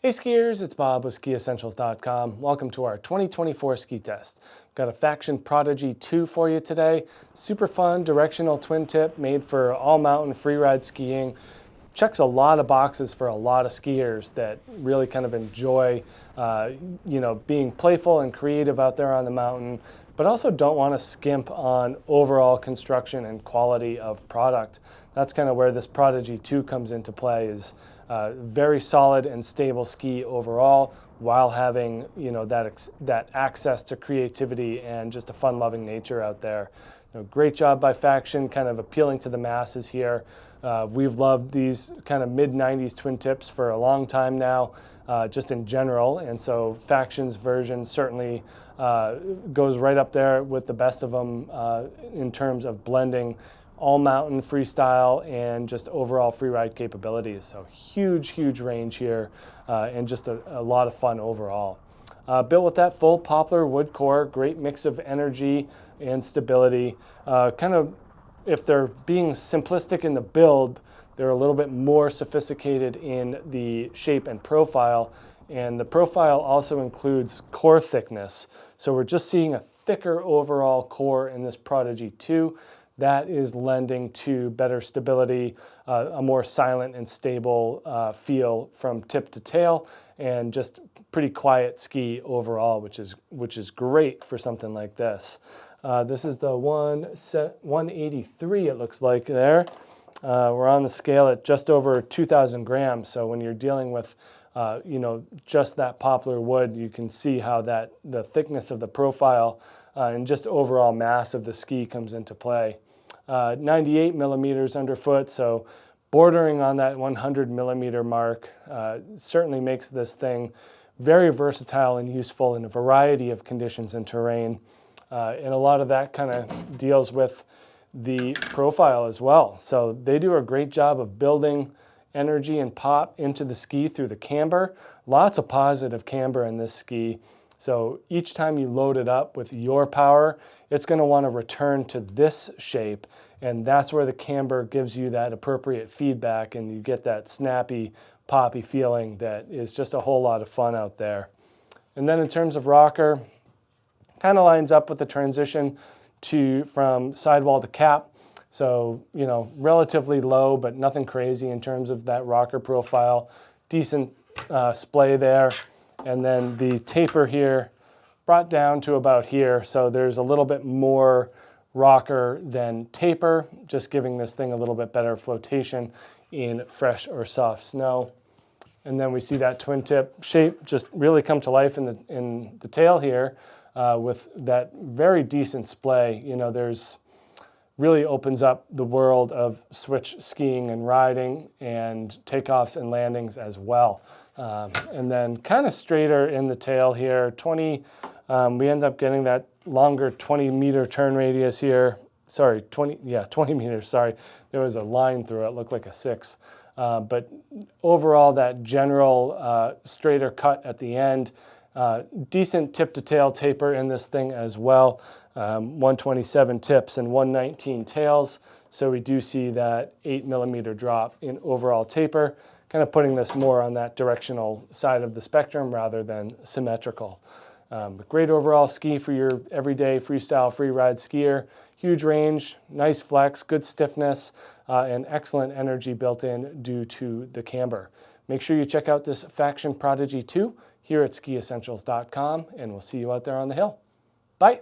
Hey skiers, it's Bob with SkiEssentials.com. Welcome to our 2024 ski test. Got a Faction Prodigy 2 for you today. Super fun directional twin tip made for all mountain freeride skiing. Checks a lot of boxes for a lot of skiers that really kind of enjoy being playful and creative out there on the mountain, but also don't want to skimp on overall construction and quality of product. That's kind of where this Prodigy 2 comes into play. Is very solid and stable ski overall, while having that access to creativity and just a fun-loving nature out there. Great job by Faction, kind of appealing to the masses here. We've loved these kind of mid-90s twin tips for a long time now, just in general, and so Faction's version certainly goes right up there with the best of them in terms of blending all mountain freestyle and just overall freeride capabilities. So huge range here and just a lot of fun overall. Built with that full poplar wood core, great mix of energy and stability. Kind of, if they're being simplistic in the build, they're a little bit more sophisticated in the shape and profile. And the profile also includes core thickness. So we're just seeing a thicker overall core in this Prodigy 2. That is lending to better stability, a more silent and stable feel from tip to tail, and just pretty quiet ski overall, which is great for something like this. This is the 183, it looks like there. We're on the scale at just over 2,000 grams. So when you're dealing with just that poplar wood, you can see how the thickness of the profile and just overall mass of the ski comes into play. 98 millimeters underfoot, so bordering on that 100 millimeter mark. Certainly makes this thing very versatile and useful in a variety of conditions and terrain. And a lot of that kind of deals with the profile as well. So they do a great job of building energy and pop into the ski through the camber. Lots of positive camber in this ski. So each time you load it up with your power, it's going to want to return to this shape, and that's where the camber gives you that appropriate feedback, and you get that snappy, poppy feeling that is just a whole lot of fun out there. And then in terms of rocker, kind of lines up with the transition from sidewall to cap. So, relatively low, but nothing crazy in terms of that rocker profile. Decent splay there. And then the taper here brought down to about here. So there's a little bit more rocker than taper, just giving this thing a little bit better flotation in fresh or soft snow. And then we see that twin tip shape just really come to life in the tail here with that very decent splay. There's really opens up the world of switch skiing and riding and takeoffs and landings as well. And then kind of straighter in the tail here, 20, we end up getting that longer 20-meter turn radius here. Sorry, 20 meters, sorry. There was a line through it, looked like a 6. But overall, that general straighter cut at the end, decent tip-to-tail taper in this thing as well. 127 tips and 119 tails. So we do see that 8 millimeter drop in overall taper, kind of putting this more on that directional side of the spectrum rather than symmetrical. Great overall ski for your everyday freestyle freeride skier. Huge range, nice flex, good stiffness, and excellent energy built in due to the camber. Make sure you check out this Faction Prodigy 2 here at SkiEssentials.com, and we'll see you out there on the hill. Bye.